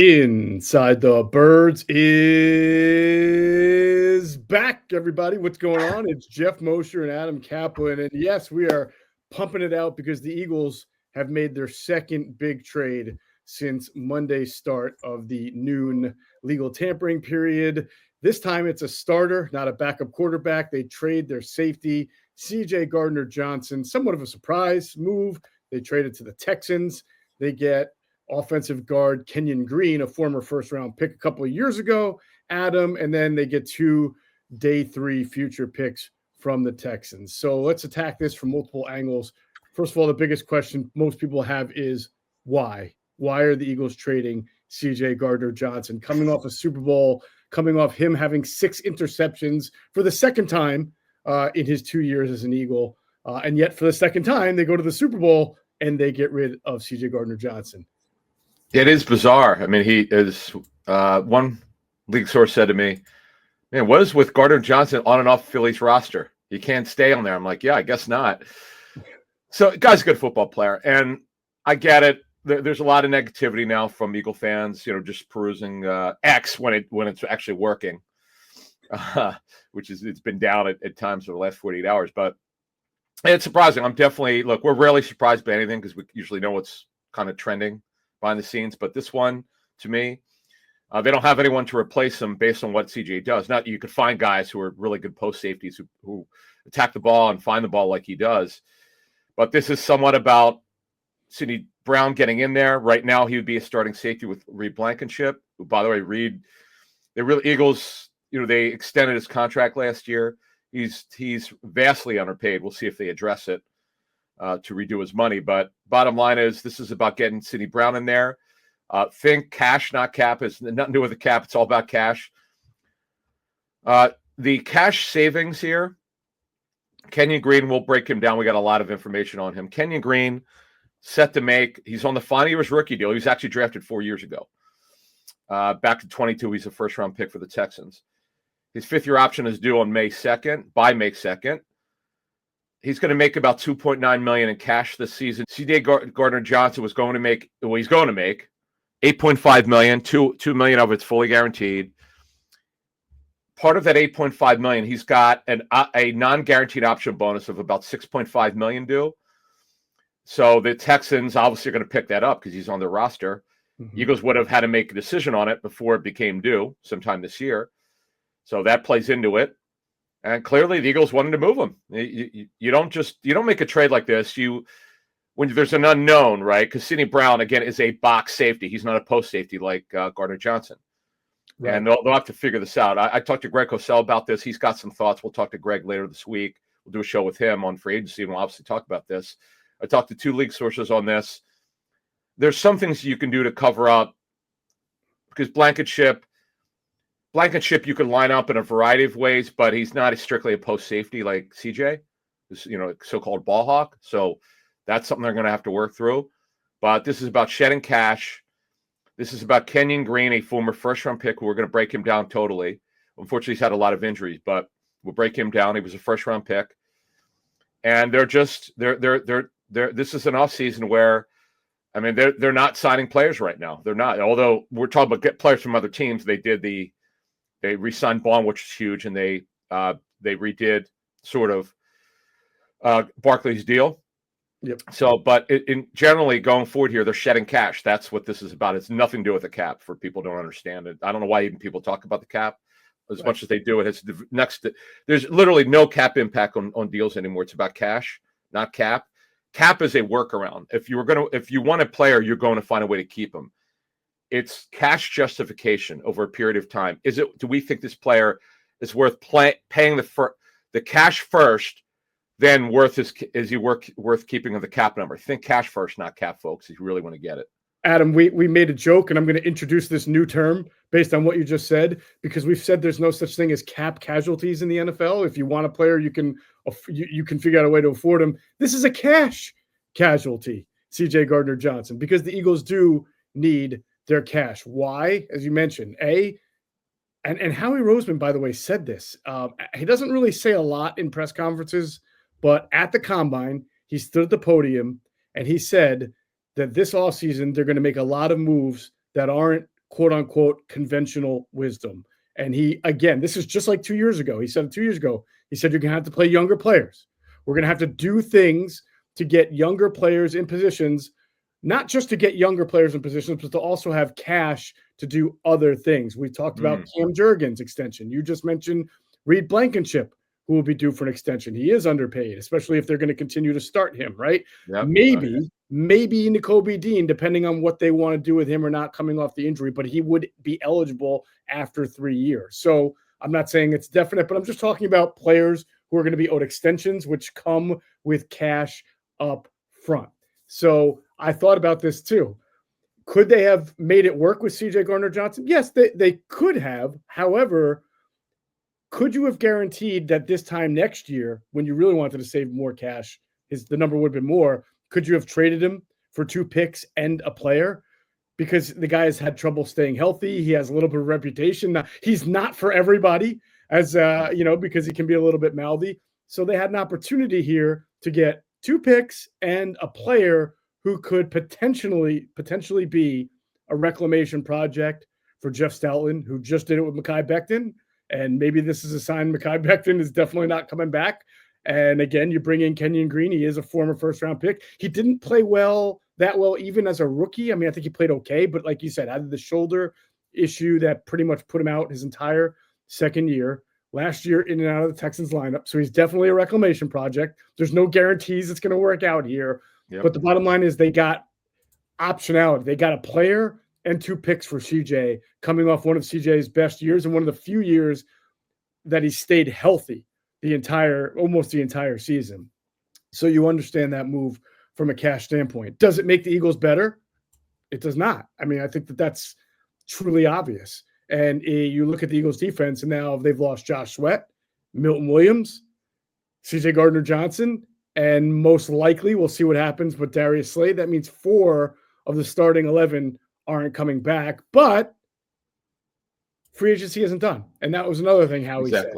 Inside the Birds is back, everybody. What's going on? It's Geoff, Mosher, and Adam Caplan. And yes, we are pumping it out because the Eagles have made their second big trade since Monday's start of the noon legal tampering period. This time it's a starter, not a backup quarterback. They trade their safety, CJ Gardner-Johnson, somewhat of a surprise move. They traded to the Texans. They get offensive guard Kenyon Green, a former first-round pick a couple of years ago, Adam, and then they get 2 day 3 future picks from the Texans. So let's attack this from multiple angles. First of all, the biggest question most people have is why? Why are the Eagles trading CJ Gardner-Johnson? Coming off a Super Bowl, coming off him having 6 interceptions for the second time in his 2 years as an Eagle. And yet for the second time, they go to the Super Bowl and they get rid of CJ Gardner-Johnson. It is bizarre. I mean, he is one league source said to me, man, what is with Gardner-Johnson on and off Philly's roster? He can't stay on there. I'm like, yeah, I guess not. So guy's a good football player. And I get it. There's a lot of negativity now from Eagle fans, just perusing X when it's actually working, which is it's been down at times for the last 48 hours. But it's surprising. We're rarely surprised by anything because we usually know what's kind of trending behind the scenes, but this one, to me, they don't have anyone to replace him based on what CJ does. Not you could find guys who are really good post safeties who attack the ball and find the ball like he does, but this is somewhat about Sidney Brown getting in there. Right now, he would be a starting safety with Reed Blankenship, who, by the way, Eagles, they extended his contract last year. He's vastly underpaid. We'll see if they address it to redo his money. But bottom line is this is about getting Sidney Brown in there. Think cash, not cap. It's nothing to do with the cap. It's all about cash. The cash savings here, Kenyon Green, we'll break him down. We got a lot of information on him. Kenyon Green set to he's on the final year of his rookie deal. He was actually drafted 4 years ago. Back to 22, he's a first-round pick for the Texans. His fifth-year option is due on May 2nd, by May 2nd. He's going to make about $2.9 million in cash this season. CJ Gardner-Johnson he's going to make $8.5 million, $2 million of it's fully guaranteed. Part of that $8.5 million, he's got a non-guaranteed option bonus of about $6.5 million due. So the Texans obviously are going to pick that up because he's on their roster. Mm-hmm. Eagles would have had to make a decision on it before it became due sometime this year. So that plays into it. And clearly the Eagles wanted to move him. You don't make a trade like this. When there's an unknown, right? Because Sidney Brown, again, is a box safety. He's not a post safety like Gardner-Johnson. Right. And they'll have to figure this out. I talked to Greg Cosell about this. He's got some thoughts. We'll talk to Greg later this week. We'll do a show with him on free agency, and we'll obviously talk about this. I talked to 2 league sources on this. There's some things you can do to cover up because Blankenship you can line up in a variety of ways, but he's not strictly a post safety like CJ, who's, so-called ball hawk. So that's something they're going to have to work through. But this is about shedding cash. This is about Kenyon Green, a former first-round pick. We're going to break him down totally. Unfortunately, he's had a lot of injuries, but we'll break him down. He was a first-round pick. And they're this is an offseason where, they're not signing players right now. They're not. Although we're talking about get players from other teams, they re-signed Bond, which is huge, and they redid sort of Barkley's deal. Yep. So, but in generally going forward here, they're shedding cash. That's what this is about. It's nothing to do with the cap. For people who don't understand it, I don't know why even people talk about the cap as much as they do. It has there's literally no cap impact on deals anymore. It's about cash, not cap. Cap is a workaround. If you want a player, you're going to find a way to keep him. It's cash justification over a period of time. Do we think this player is worth paying the cash first, then worth keeping of the cap number? Think cash first, not cap, folks, if you really want to get it. Adam, we made a joke, and I'm going to introduce this new term based on what you just said, because we've said there's no such thing as cap casualties in the NFL. If you want a player, you can figure out a way to afford him. This is a cash casualty, CJ Gardner-Johnson, because the Eagles do need their cash. Why? As you mentioned, and Howie Roseman, by the way, said this. He doesn't really say a lot in press conferences, but at the Combine, he stood at the podium and he said that this offseason they're going to make a lot of moves that aren't quote unquote conventional wisdom. And this is just like 2 years ago. He said it 2 years ago. He said, you're going to have to play younger players. We're going to have to do things to get younger players in positions, not just to get younger players in positions, but to also have cash to do other things. We talked about Cam Jurgens' extension. You just mentioned Reed Blankenship, who will be due for an extension. He is underpaid, especially if they're going to continue to start him, right? Yep. Maybe Nakobe Dean, depending on what they want to do with him or not coming off the injury, but he would be eligible after 3 years. So I'm not saying it's definite, but I'm just talking about players who are going to be owed extensions, which come with cash up front. So I thought about this too. Could they have made it work with CJ Gardner-Johnson? Yes, they could have. However, could you have guaranteed that this time next year, when you really wanted to save more cash, the number would have been more? Could you have traded him for 2 picks and a player? Because the guy has had trouble staying healthy. He has a little bit of reputation. Now, he's not for everybody, as because he can be a little bit mouthy. So they had an opportunity here to get 2 picks and a player who could potentially be a reclamation project for Jeff Stoutland, who just did it with Mekhi Becton. And maybe this is a sign Mekhi Becton is definitely not coming back. And again, you bring in Kenyon Green. He is a former first-round pick. He didn't play that well even as a rookie. I mean, I think he played okay, but like you said, had the shoulder issue that pretty much put him out his entire second year. Last year, in and out of the Texans lineup. So he's definitely a reclamation project. There's no guarantees it's going to work out here. Yep. But the bottom line is they got optionality. They got a player and 2 picks for CJ coming off one of CJ's best years and one of the few years that he stayed healthy almost the entire season. So you understand that move from a cash standpoint. Does it make the Eagles better? It does not. I mean, I think that's truly obvious. And you look at the Eagles defense, and now they've lost Josh Sweat, Milton Williams, CJ Gardner-Johnson, and most likely we'll see what happens with Darius Slade. That means 4 of the starting 11 aren't coming back, but free agency isn't done. And that was another thing Howie said.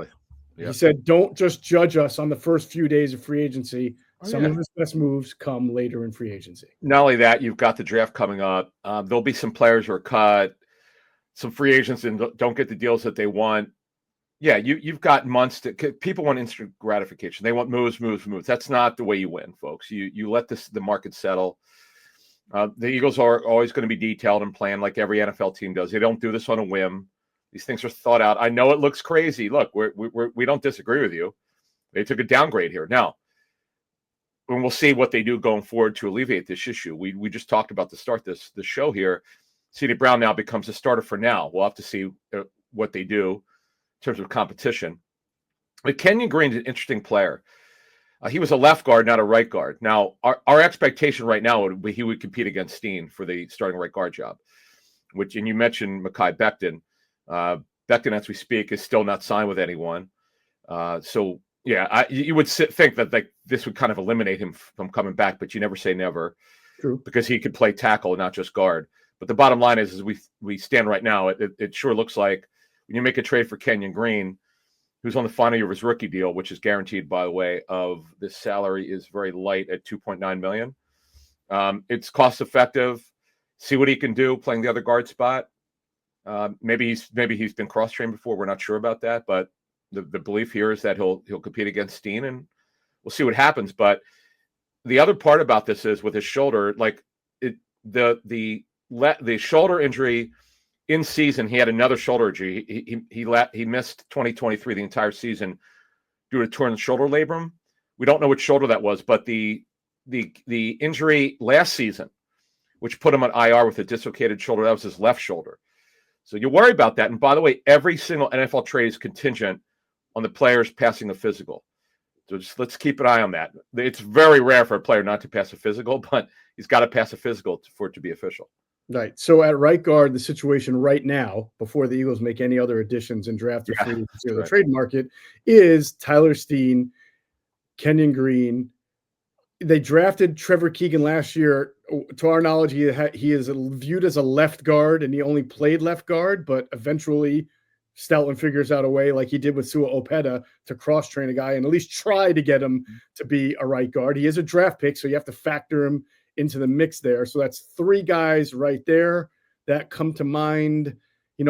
Yep. He said, don't just judge us on the first few days of free agency. Some of his best moves come later in free agency. Not only that, you've got the draft coming up. There'll be some players who are cut, some free agents and don't get the deals that they want. Yeah, you've got months people want instant gratification. They want moves. That's not the way you win, folks. You let the market settle. The Eagles are always going to be detailed and planned like every NFL team does. They don't do this on a whim. These things are thought out. I know it looks crazy. Look, we don't disagree with you. They took a downgrade here. Now, and we'll see what they do going forward to alleviate this issue. We just talked about to start this show here. C.D. Brown now becomes a starter for now. We'll have to see what they do in terms of competition. But Kenyon Green's an interesting player. He was a left guard, not a right guard. Now, our expectation right now would be he would compete against Steen for the starting right guard job, and you mentioned Mekhi Becton. Becton, as we speak, is still not signed with anyone. So, yeah, you would think that this would kind of eliminate him from coming back, but you never say never. True. Because he could play tackle and not just guard. But the bottom line is we stand right now, it sure looks like when you make a trade for Kenyon Green, who's on the final year of his rookie deal, which is guaranteed, by the way, of this salary is very light at $2.9 million. It's cost effective. See what he can do playing the other guard spot. Maybe he's been cross-trained before. We're not sure about that, but the belief here is that he'll compete against Steen, and we'll see what happens. But the other part about this is with his shoulder, the shoulder injury in season, he had another shoulder injury. He missed 2023 the entire season due to torn shoulder labrum. We don't know which shoulder that was, but the injury last season, which put him on IR with a dislocated shoulder, that was his left shoulder. So you worry about that. And by the way, every single NFL trade is contingent on the players passing a physical. So just let's keep an eye on that. It's very rare for a player not to pass a physical, but he's got to pass a physical for it to be official. Right. So at right guard, the situation right now, before the Eagles make any other additions and draft or free agency or the trade market, is Tyler Steen, Kenyon Green. They drafted Trevor Keegan last year. To our knowledge, he is viewed as a left guard, and he only played left guard, but eventually Stoutland figures out a way, like he did with Sua Opeta, to cross-train a guy and at least try to get him to be a right guard. He is a draft pick, so you have to factor him into the mix there. So that's 3 guys right there. that come to mind.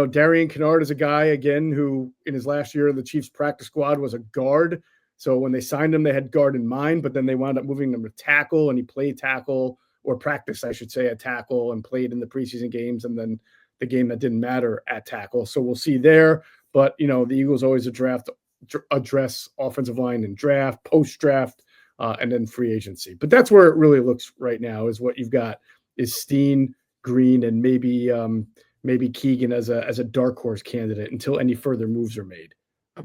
Darian Kennard is a guy, again, who in his last year in the Chiefs practice squad was a guard. So when they signed him, they had guard in mind, but then they wound up moving him to tackle, and he played tackle, or practice, I should say, at tackle, and played in the preseason games, and then the game that didn't matter at tackle. So we'll see there. But, the Eagles always address offensive line in draft, post-draft, and then free agency. But that's where it really looks right now, is what you've got is Steen, Green, and maybe Keegan as a dark horse candidate until any further moves are made.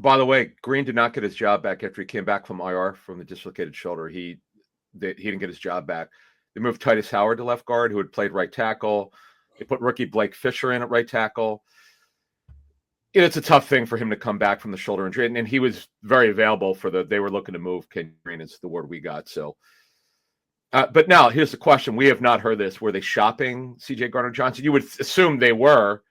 By the way, Green did not get his job back after he came back from IR from the dislocated shoulder. He didn't get his job back. They moved Titus Howard to left guard, who had played right tackle. They put rookie Blake Fisher in at right tackle. It's a tough thing for him to come back from the shoulder injury, and he was very available they were looking to move Kenyon Green, is the word we got. So, but now here's the question: we have not heard this. Were they shopping CJ Gardner-Johnson? You would assume they were.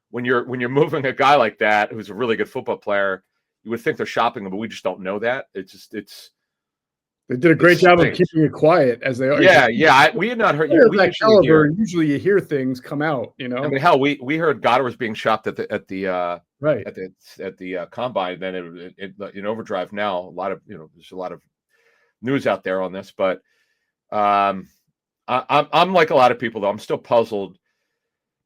When you're moving a guy like that, who's a really good football player, you would think they're shopping him, but we just don't know that. They did a great job of keeping it quiet as they are. Yeah. We had not heard. Usually you hear things come out. I mean, hell, we heard Goddard was being shopped at the right at the combine. Then in overdrive now, a lot of there's a lot of news out there on this, but I'm like a lot of people though. I'm still puzzled.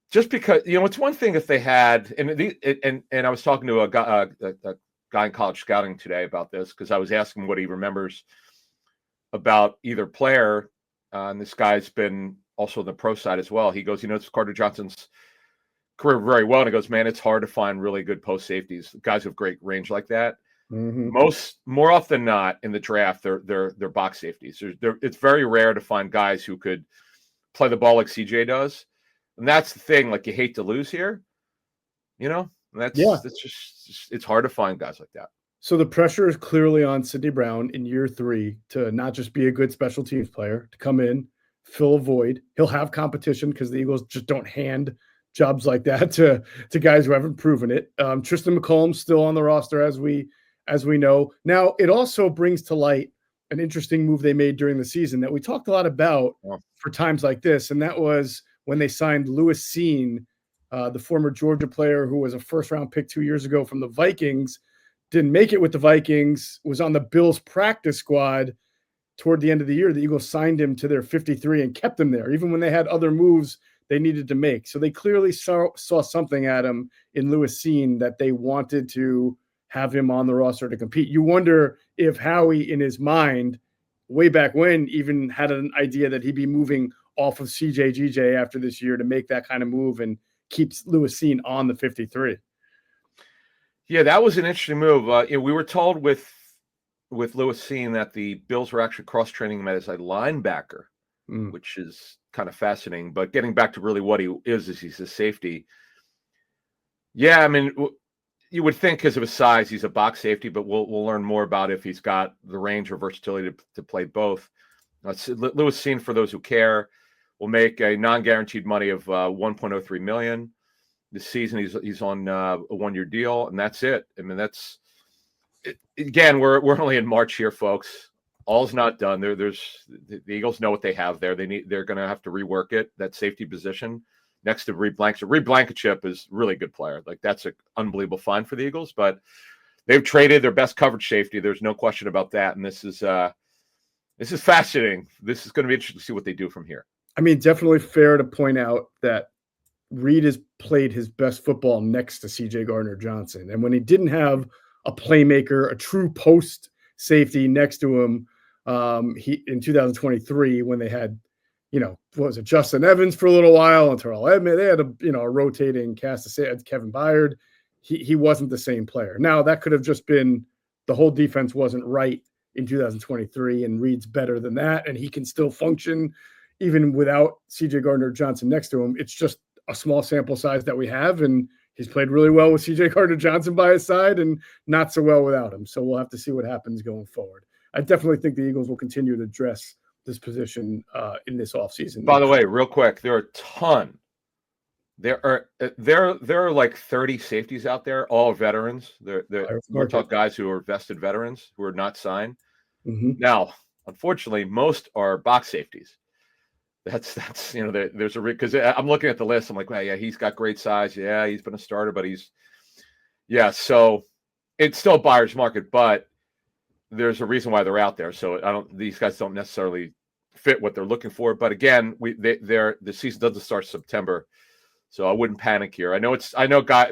Just because it's one thing if they had, and I was talking to a guy in college scouting today about this, because I was asking what he remembers about either player, and this guy's been also on the pro side as well. He goes, it's Gardner-Johnson's career very well, and he goes, man, it's hard to find really good post safeties, guys with great range like that. Mm-hmm. More often than not in the draft, they're box safeties. It's very rare to find guys who could play the ball like CJ does. And that's the thing, like you hate to lose here, It's just it's hard to find guys like that. So the pressure is clearly on Sidney Brown in year 3 to not just be a good special teams player, to come in, fill a void. He'll have competition because the Eagles just don't hand jobs like that to guys who haven't proven it. Tristan McCollum's still on the roster as we know. Now, it also brings to light an interesting move they made during the season that we talked a lot about for times like this, and that was when they signed Lewis Seen, the former Georgia player who was a first-round pick 2 years ago from the Vikings, didn't make it with the Vikings, was on the Bills practice squad toward the end of the year. The Eagles signed him to their 53 and kept him there, even when they had other moves they needed to make. So they clearly saw something at him in Lewis Seen that they wanted to have him on the roster to compete. You wonder if Howie, in his mind, way back when, even had an idea that he'd be moving off of CJ GJ after this year to make that kind of move and keeps Lewis Seen on the 53. Yeah, that was an interesting move. We were told with Lewis Seen that the Bills were actually cross-training him as a linebacker, which is kind of fascinating. But getting back to really what he is he's a safety. Yeah, I mean, you would think because of his size, he's a box safety, but we'll learn more about if he's got the range or versatility to play both. Lewis Seen, for those who care, will make a non-guaranteed money of $1.03 million this season. He's on a 1-year deal, and that's it. I mean, that's it. Again, we're only in March here, folks. All's not done. The Eagles know what they have there. They're going to have to rework it, that safety position next to Reed Blankenship. Reed Blankenship is a really good player. Like, that's an unbelievable find for the Eagles, but they've traded their best coverage safety. There's no question about that. And this is fascinating. This is going to be interesting to see what they do from here. I mean, definitely fair to point out that Reed has played his best football next to CJ Gardner-Johnson. And when he didn't have a playmaker, a true post safety next to him, he in 2023, when they had, what was it, Justin Evans for a little while and Terrell Edmond, they had a rotating cast of safety, Kevin Byard. He wasn't the same player. Now, that could have just been the whole defense wasn't right in 2023, and Reed's better than that, and he can still function even without CJ Gardner-Johnson next to him. It's just a small sample size that we have, and he's played really well with CJ Gardner-Johnson by his side and not so well without him. So we'll have to see what happens going forward. I definitely think the Eagles will continue to address this position in this offseason. By the way, real quick, there are a ton. There are like 30 safeties out there, all veterans. We're talking guys who are vested veterans who are not signed. Mm-hmm. Now, unfortunately, most are box safeties. That's there's a because I'm looking at the list. I'm like, well, yeah, he's got great size. Yeah, he's been a starter, but so it's still a buyer's market, but there's a reason why they're out there. So these guys don't necessarily fit what they're looking for. But again, the season doesn't start September, so I wouldn't panic here. I know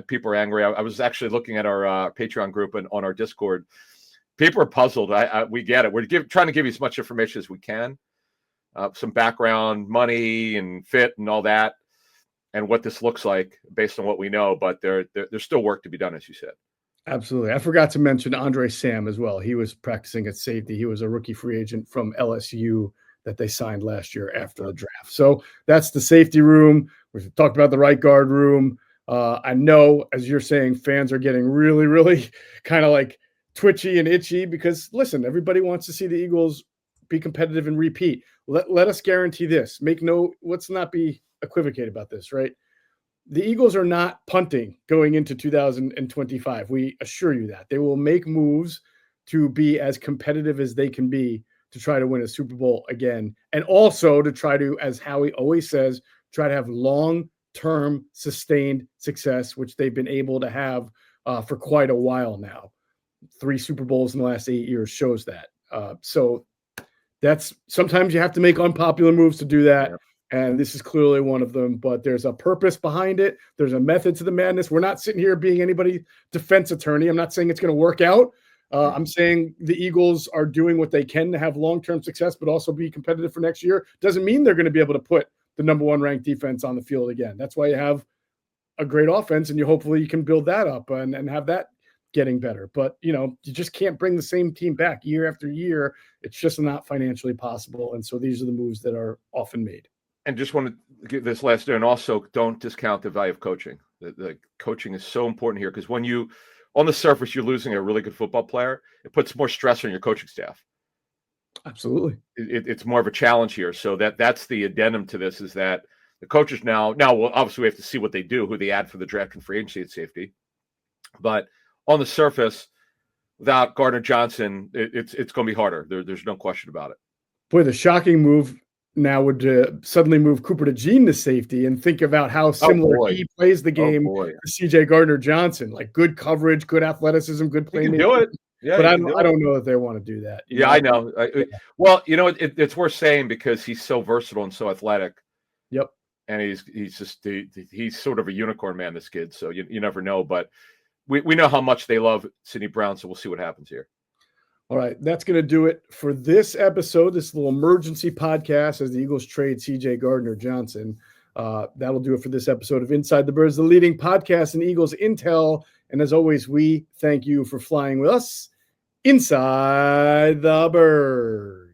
people are angry. I was actually looking at our Patreon group and on our Discord. People are puzzled. We get it. We're trying to give you as much information as we can, some background, money, and fit, and all that, and what this looks like based on what we know. But there's still work to be done, as you said. Absolutely. I forgot to mention Andre Sam as well. He was practicing at safety. He was a rookie free agent from LSU that they signed last year after the draft. So that's the safety room. We've talked about the right guard room. I know, as you're saying, fans are getting really, really kind of like twitchy and itchy because, listen, everybody wants to see the Eagles be competitive and repeat. Let us guarantee this. Let's not be equivocated about this, right? The Eagles are not punting going into 2025. We assure you that. They will make moves to be as competitive as they can be to try to win a Super Bowl again. And also to try to, as Howie always says, try to have long-term sustained success, which they've been able to have for quite a while now. 3 Super Bowls in the last 8 years shows that. So that's sometimes you have to make unpopular moves to do that. Yeah. And this is clearly one of them, but there's a purpose behind it. There's a method to the madness. We're not sitting here being anybody's defense attorney. I'm not saying it's going to work out. I'm saying the Eagles are doing what they can to have long-term success, but also be competitive for next year. Doesn't mean they're going to be able to put the number 1 ranked defense on the field again. That's why you have a great offense, and hopefully you can build that up and have that getting better. But, you just can't bring the same team back year after year. It's just not financially possible. And so these are the moves that are often made. And just want to get this last there, and also don't discount the value of coaching. The coaching is so important here because when on the surface, you're losing a really good football player, it puts more stress on your coaching staff. Absolutely. It's more of a challenge here. So that's the addendum to this is that the coaches now, well, obviously we have to see what they do, who they add for the draft and free agency at safety. But on the surface, without Gardner-Johnson, it's going to be harder. There's no question about it. Boy, the shocking move now would suddenly move Cooper DeJean to safety, and think about how similar he plays the game to CJ Gardner-Johnson. Like good coverage, good athleticism, good playmaking. Do it. Yeah, but I don't know if they want to do that. I know. Well, it's worth saying because he's so versatile and so athletic. Yep. And he's sort of a unicorn, man, this kid. So you never know. But we know how much they love Sidney Brown, so we'll see what happens here. All right, that's going to do it for this episode, this little emergency podcast as the Eagles trade CJ Gardner-Johnson. That'll do it for this episode of Inside the Birds, the leading podcast in Eagles intel. And as always, we thank you for flying with us inside the bird.